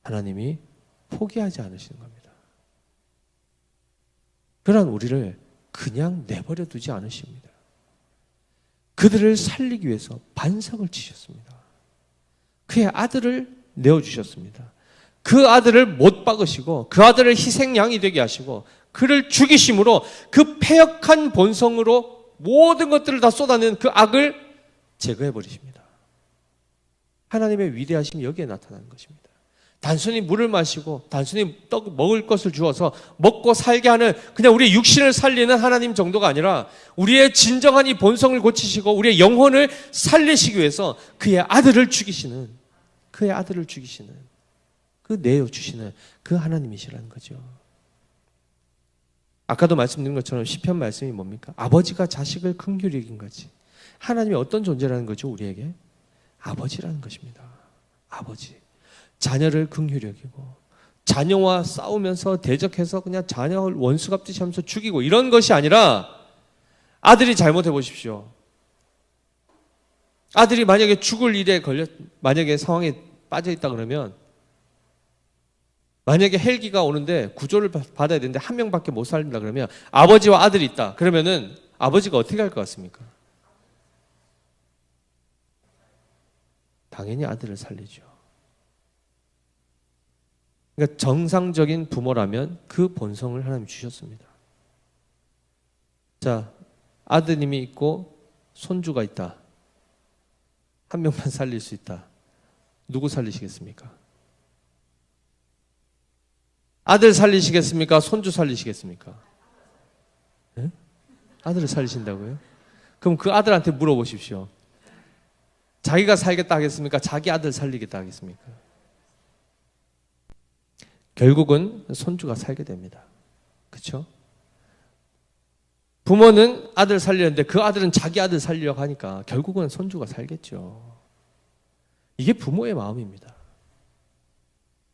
하나님이 포기하지 않으시는 겁니다. 그런 우리를 그냥 내버려 두지 않으십니다. 그들을 살리기 위해서 반석을 치셨습니다. 그의 아들을 내어주셨습니다. 그 아들을 못 박으시고 그 아들을 희생양이 되게 하시고 그를 죽이심으로 그 패역한 본성으로 모든 것들을 다 쏟아내는 그 악을 제거해 버리십니다. 하나님의 위대하심이 여기에 나타나는 것입니다. 단순히 물을 마시고 단순히 떡 먹을 것을 주어서 먹고 살게 하는 그냥 우리의 육신을 살리는 하나님 정도가 아니라 우리의 진정한 이 본성을 고치시고 우리의 영혼을 살리시기 위해서 그의 아들을 죽이시는 그 내어주시는 그 하나님이시라는 거죠. 아까도 말씀드린 것처럼 시편 말씀이 뭡니까? 아버지가 자식을 긍휼히 여긴 거지. 하나님이 어떤 존재라는 거죠? 우리에게 아버지라는 것입니다. 아버지. 자녀를 긍휼히 여기고 자녀와 싸우면서 대적해서 그냥 자녀를 원수같이 하면서 죽이고 이런 것이 아니라 아들이 잘못해 보십시오. 아들이 만약에 죽을 일에 만약에 상황에 빠져 있다 그러면 만약에 헬기가 오는데 구조를 받아야 되는데 한 명밖에 못 살린다 그러면 아버지와 아들이 있다. 그러면은 아버지가 어떻게 할 것 같습니까? 당연히 아들을 살리죠. 그러니까 정상적인 부모라면 그 본성을 하나님이 주셨습니다. 자, 아드님이 있고 손주가 있다. 한 명만 살릴 수 있다. 누구 살리시겠습니까? 아들 살리시겠습니까? 손주 살리시겠습니까? 네? 아들을 살리신다고요? 그럼 그 아들한테 물어보십시오. 자기가 살겠다 하겠습니까? 자기 아들 살리겠다 하겠습니까? 결국은 손주가 살게 됩니다. 그렇죠? 부모는 아들 살리는데 그 아들은 자기 아들 살리려고 하니까 결국은 손주가 살겠죠. 이게 부모의 마음입니다.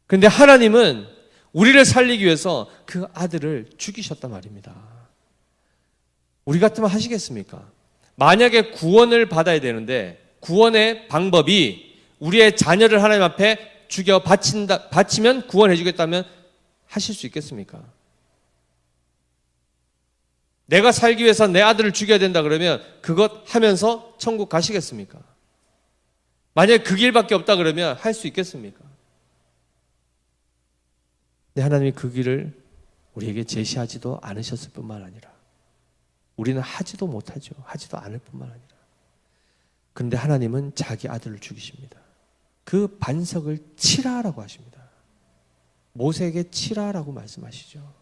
그런데 하나님은 우리를 살리기 위해서 그 아들을 죽이셨단 말입니다. 우리 같으면 하시겠습니까? 만약에 구원을 받아야 되는데 구원의 방법이 우리의 자녀를 하나님 앞에 죽여 바치면 구원해 주겠다면 하실 수 있겠습니까? 내가 살기 위해서 내 아들을 죽여야 된다 그러면 그것 하면서 천국 가시겠습니까? 만약에 그 길밖에 없다 그러면 할 수 있겠습니까? 근데 하나님이 그 길을 우리에게 제시하지도 않으셨을 뿐만 아니라 우리는 하지도 못하죠. 하지도 않을 뿐만 아니라. 그런데 하나님은 자기 아들을 죽이십니다. 그 반석을 치라라고 하십니다. 모세에게 치라라고 말씀하시죠.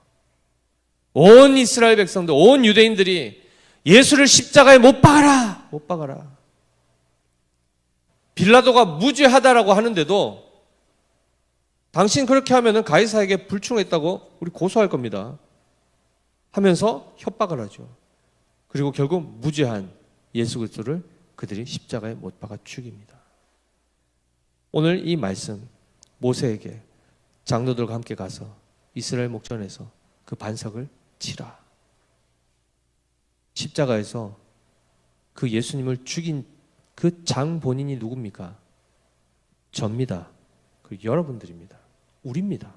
온 이스라엘 백성들, 온 유대인들이 예수를 십자가에 못 박아라! 못 박아라. 빌라도가 무죄하다라고 하는데도 당신 그렇게 하면은 가이사에게 불충했다고 우리 고소할 겁니다. 하면서 협박을 하죠. 그리고 결국 무죄한 예수 그리스도를 그들이 십자가에 못 박아 죽입니다. 오늘 이 말씀 모세에게 장로들과 함께 가서 이스라엘 목전에서 그 반석을 치라. 십자가에서 그 예수님을 죽인 그 장 본인이 누굽니까? 접니다. 그리고 여러분들입니다. 우리입니다.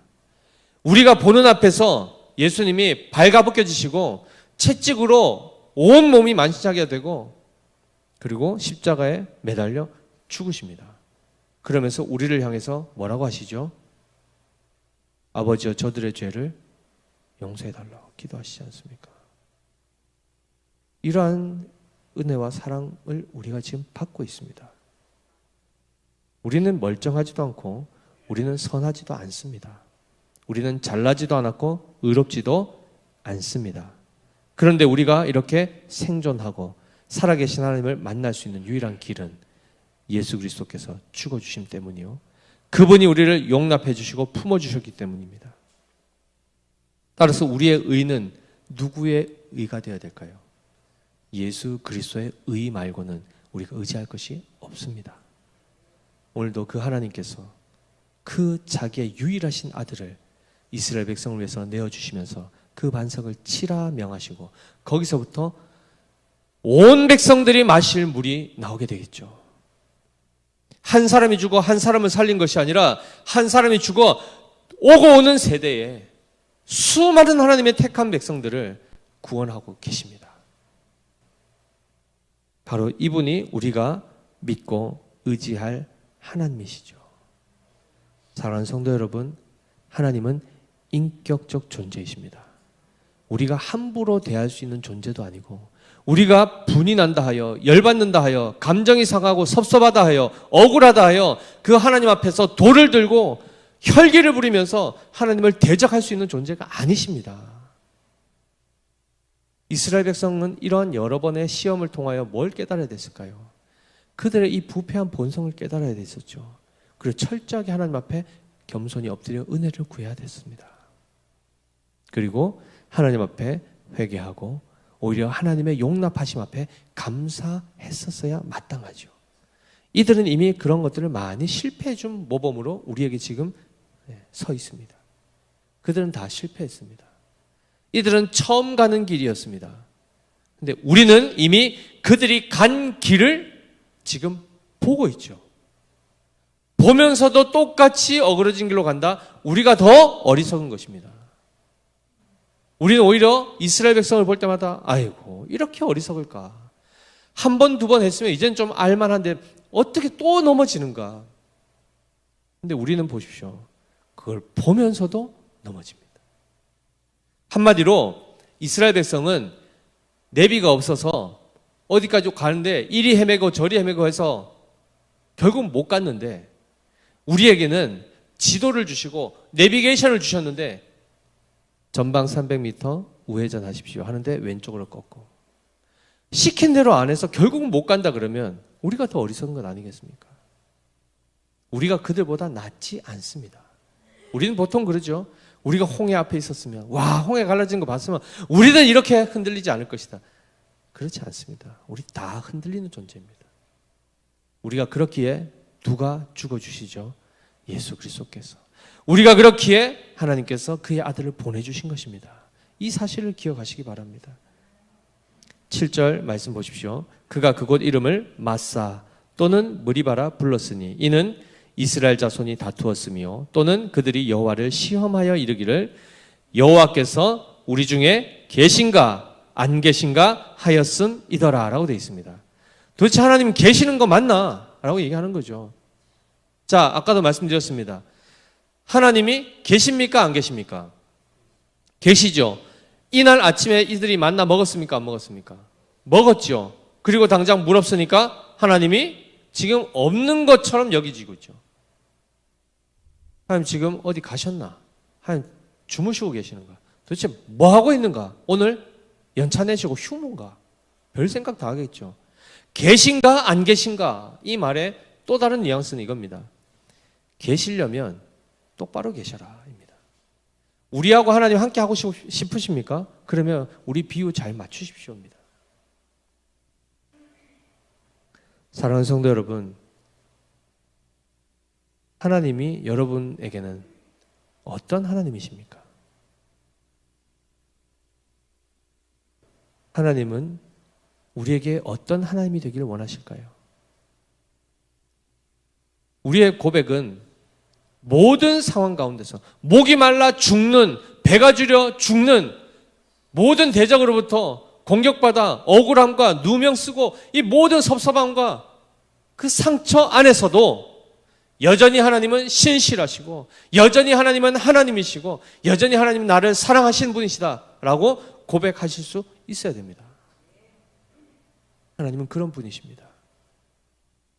우리가 보는 앞에서 예수님이 발가벗겨지시고 채찍으로 온 몸이 만신하게 되고 그리고 십자가에 매달려 죽으십니다. 그러면서 우리를 향해서 뭐라고 하시죠? 아버지여 저들의 죄를 용서해달라고 기도하시지 않습니까? 이러한 은혜와 사랑을 우리가 지금 받고 있습니다. 우리는 멀쩡하지도 않고 우리는 선하지도 않습니다. 우리는 잘나지도 않았고 의롭지도 않습니다. 그런데 우리가 이렇게 생존하고 살아계신 하나님을 만날 수 있는 유일한 길은 예수 그리스도께서 죽어주심 때문이요. 그분이 우리를 용납해 주시고 품어주셨기 때문입니다. 따라서 우리의 의는 누구의 의가 되어야 될까요? 예수 그리스도의 의 말고는 우리가 의지할 것이 없습니다. 오늘도 그 하나님께서 그 자기의 유일하신 아들을 이스라엘 백성을 위해서 내어주시면서 그 반석을 치라 명하시고 거기서부터 온 백성들이 마실 물이 나오게 되겠죠. 한 사람이 죽어 한 사람을 살린 것이 아니라 한 사람이 죽어 오고 오는 세대에 수많은 하나님의 택한 백성들을 구원하고 계십니다. 바로 이분이 우리가 믿고 의지할 하나님이시죠. 사랑하는 성도 여러분, 하나님은 인격적 존재이십니다. 우리가 함부로 대할 수 있는 존재도 아니고 우리가 분이 난다 하여 열받는다 하여 감정이 상하고 섭섭하다 하여 억울하다 하여 그 하나님 앞에서 돌을 들고 혈기를 부리면서 하나님을 대적할 수 있는 존재가 아니십니다. 이스라엘 백성은 이러한 여러 번의 시험을 통하여 뭘 깨달아야 됐을까요? 그들의 이 부패한 본성을 깨달아야 됐었죠. 그리고 철저하게 하나님 앞에 겸손히 엎드려 은혜를 구해야 됐습니다. 그리고 하나님 앞에 회개하고 오히려 하나님의 용납하심 앞에 감사했었어야 마땅하죠. 이들은 이미 그런 것들을 많이 실패해 준 모범으로 우리에게 지금 서 있습니다. 그들은 다 실패했습니다. 이들은 처음 가는 길이었습니다. 근데 우리는 이미 그들이 간 길을 지금 보고 있죠. 보면서도 똑같이 어그러진 길로 간다. 우리가 더 어리석은 것입니다. 우리는 오히려 이스라엘 백성을 볼 때마다 아이고 이렇게 어리석을까. 한 번, 두 번 했으면 이젠 좀 알만한데 어떻게 또 넘어지는가. 근데 우리는 보십시오. 그걸 보면서도 넘어집니다. 한마디로 이스라엘 백성은 내비가 없어서 어디까지 가는데 이리 헤매고 저리 헤매고 해서 결국 못 갔는데 우리에게는 지도를 주시고 내비게이션을 주셨는데 전방 300m 우회전하십시오 하는데 왼쪽으로 꺾고 시킨 대로 안 해서 결국은 못 간다 그러면 우리가 더 어리석은 건 아니겠습니까? 우리가 그들보다 낫지 않습니다. 우리는 보통 그러죠. 우리가 홍해 앞에 있었으면 와 홍해 갈라진 거 봤으면 우리는 이렇게 흔들리지 않을 것이다. 그렇지 않습니다. 우리 다 흔들리는 존재입니다. 우리가 그렇기에 누가 죽어주시죠? 예수 그리스도께서. 우리가 그렇기에 하나님께서 그의 아들을 보내주신 것입니다. 이 사실을 기억하시기 바랍니다. 7절 말씀 보십시오. 그가 그곳 이름을 마사 또는 무리바라 불렀으니 이는 이스라엘 자손이 다투었으며 또는 그들이 여호와를 시험하여 이르기를 여호와께서 우리 중에 계신가 안 계신가 하였음이더라 라고 되어 있습니다. 도대체 하나님 계시는 거 맞나? 라고 얘기하는 거죠. 자, 아까도 말씀드렸습니다. 하나님이 계십니까 안 계십니까? 계시죠. 이날 아침에 이들이 만나 먹었습니까 안 먹었습니까? 먹었죠. 그리고 당장 물 없으니까 하나님이 지금 없는 것처럼 여기지고 있죠. 하나님 지금 어디 가셨나? 하나님 주무시고 계시는가? 도대체 뭐 하고 있는가? 오늘 연차 내시고 휴무인가? 별 생각 다 하겠죠. 계신가 안 계신가? 이 말의 또 다른 뉘앙스는 이겁니다. 계시려면 똑바로 계셔라 입니다. 우리하고 하나님 함께 하고 싶으십니까? 그러면 우리 비유 잘 맞추십시오입니다. 사랑하는 성도 여러분, 하나님이 여러분에게는 어떤 하나님이십니까? 하나님은 우리에게 어떤 하나님이 되기를 원하실까요? 우리의 고백은 모든 상황 가운데서 목이 말라 죽는, 배가 주려 죽는 모든 대적으로부터 공격받아 억울함과 누명 쓰고 이 모든 섭섭함과 그 상처 안에서도 여전히 하나님은 신실하시고 여전히 하나님은 하나님이시고 여전히 하나님은 나를 사랑하시는 분이시다라고 고백하실 수 있어야 됩니다. 하나님은 그런 분이십니다.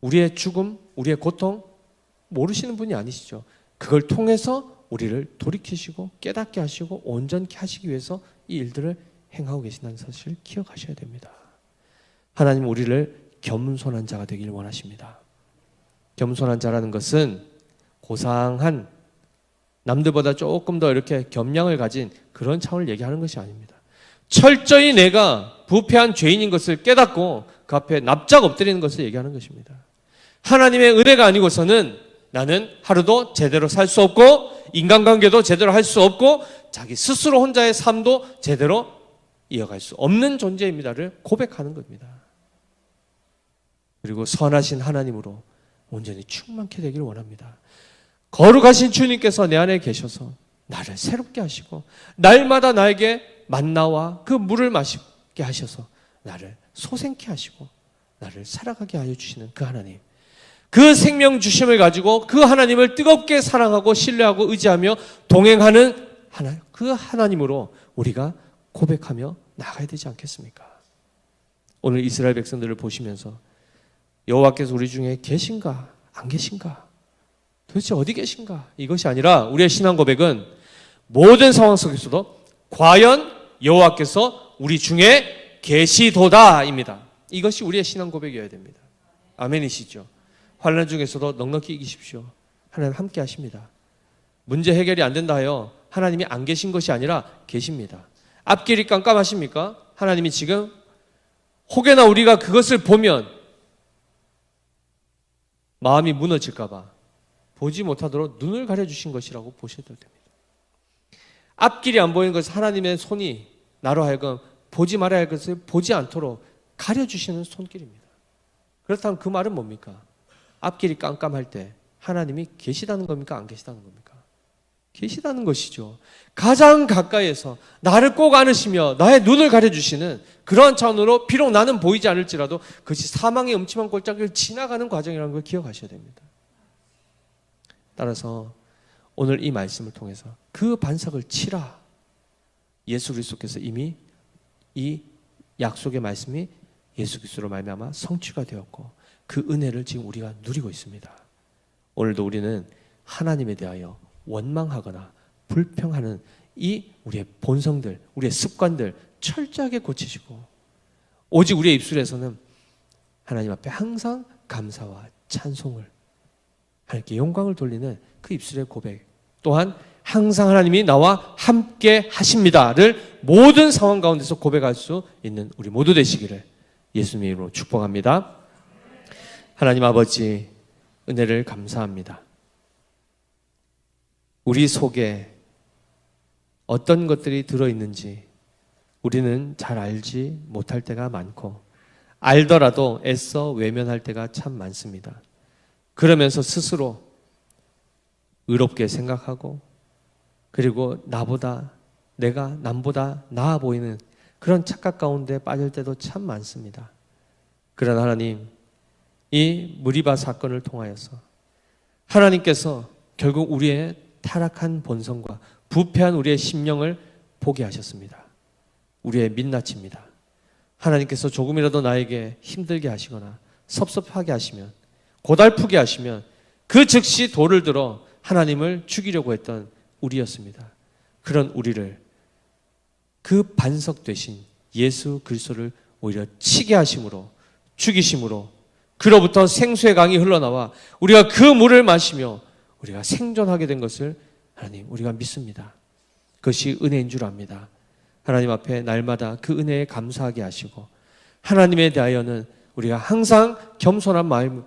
우리의 죽음, 우리의 고통 모르시는 분이 아니시죠. 그걸 통해서 우리를 돌이키시고 깨닫게 하시고 온전케 하시기 위해서 이 일들을 행하고 계신다는 사실을 기억하셔야 됩니다. 하나님은 우리를 겸손한 자가 되기를 원하십니다. 겸손한 자라는 것은 고상한 남들보다 조금 더 이렇게 겸양을 가진 그런 차원을 얘기하는 것이 아닙니다. 철저히 내가 부패한 죄인인 것을 깨닫고 그 앞에 납작 엎드리는 것을 얘기하는 것입니다. 하나님의 은혜가 아니고서는 나는 하루도 제대로 살 수 없고 인간관계도 제대로 할 수 없고 자기 스스로 혼자의 삶도 제대로 이어갈 수 없는 존재입니다를 고백하는 겁니다. 그리고 선하신 하나님으로 온전히 충만케 되기를 원합니다. 거룩하신 주님께서 내 안에 계셔서 나를 새롭게 하시고 날마다 나에게 만나와 그 물을 마시게 하셔서 나를 소생케 하시고 나를 살아가게 하여 주시는 그 하나님, 그 생명 주심을 가지고 그 하나님을 뜨겁게 사랑하고 신뢰하고 의지하며 동행하는 그 하나님으로 우리가 고백하며 나가야 되지 않겠습니까? 오늘 이스라엘 백성들을 보시면서 여호와께서 우리 중에 계신가 안 계신가? 도대체 어디 계신가? 이것이 아니라 우리의 신앙 고백은 모든 상황 속에서도 과연 여호와께서 우리 중에 계시도다입니다. 이것이 우리의 신앙 고백이어야 됩니다. 아멘이시죠? 환난 중에서도 넉넉히 이기십시오. 하나님 함께 하십니다. 문제 해결이 안 된다 하여 하나님이 안 계신 것이 아니라 계십니다. 앞길이 깜깜하십니까? 하나님이 지금 혹여나 우리가 그것을 보면 마음이 무너질까 봐 보지 못하도록 눈을 가려주신 것이라고 보셔도 됩니다. 앞길이 안 보이는 것은 하나님의 손이 나로 하여금 보지 말아야 할 것을 보지 않도록 가려주시는 손길입니다. 그렇다면 그 말은 뭡니까? 앞길이 깜깜할 때 하나님이 계시다는 겁니까? 안 계시다는 겁니까? 계시다는 것이죠. 가장 가까이에서 나를 꼭 안으시며 나의 눈을 가려주시는 그러한 차원으로 비록 나는 보이지 않을지라도 그것이 사망의 음침한 골짜기를 지나가는 과정이라는 걸 기억하셔야 됩니다. 따라서 오늘 이 말씀을 통해서 그 반석을 치라. 예수 그리스도께서 이미 이 약속의 말씀이 예수 그리스도로 말미암아 성취가 되었고 그 은혜를 지금 우리가 누리고 있습니다. 오늘도 우리는 하나님에 대하여 원망하거나 불평하는 이 우리의 본성들, 우리의 습관들 철저하게 고치시고 오직 우리의 입술에서는 하나님 앞에 항상 감사와 찬송을 하나님께 영광을 돌리는 그 입술의 고백, 또한 항상 하나님이 나와 함께 하십니다를 모든 상황 가운데서 고백할 수 있는 우리 모두 되시기를 예수님의 이름으로 축복합니다. 하나님 아버지, 은혜를 감사합니다. 우리 속에 어떤 것들이 들어있는지 우리는 잘 알지 못할 때가 많고 알더라도 애써 외면할 때가 참 많습니다. 그러면서 스스로 의롭게 생각하고 그리고 내가 남보다 나아 보이는 그런 착각 가운데 빠질 때도 참 많습니다. 그러나 하나님, 이 무리바 사건을 통하여서 하나님께서 결국 우리의 타락한 본성과 부패한 우리의 심령을 보게 하셨습니다. 우리의 민낯입니다. 하나님께서 조금이라도 나에게 힘들게 하시거나 섭섭하게 하시면, 고달프게 하시면 그 즉시 돌을 들어 하나님을 죽이려고 했던 우리였습니다. 그런 우리를 그 반석 되신 예수 그리스도를 오히려 치게 하심으로, 죽이심으로 그로부터 생수의 강이 흘러나와 우리가 그 물을 마시며 우리가 생존하게 된 것을 하나님 우리가 믿습니다. 그것이 은혜인 줄 압니다. 하나님 앞에 날마다 그 은혜에 감사하게 하시고 하나님에 대하여는 우리가 항상 겸손한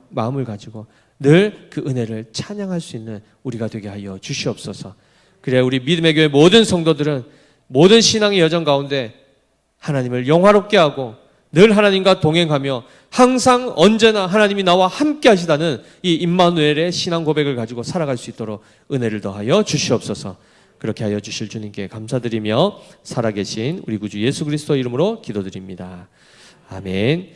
마음을 가지고 늘 그 은혜를 찬양할 수 있는 우리가 되게 하여 주시옵소서. 그래야 우리 믿음의 교회 모든 성도들은 모든 신앙의 여정 가운데 하나님을 영화롭게 하고 늘 하나님과 동행하며 항상 언제나 하나님이 나와 함께 하시다는 이 임마누엘의 신앙 고백을 가지고 살아갈 수 있도록 은혜를 더하여 주시옵소서. 그렇게 하여 주실 주님께 감사드리며 살아계신 우리 구주 예수 그리스도 이름으로 기도드립니다. 아멘.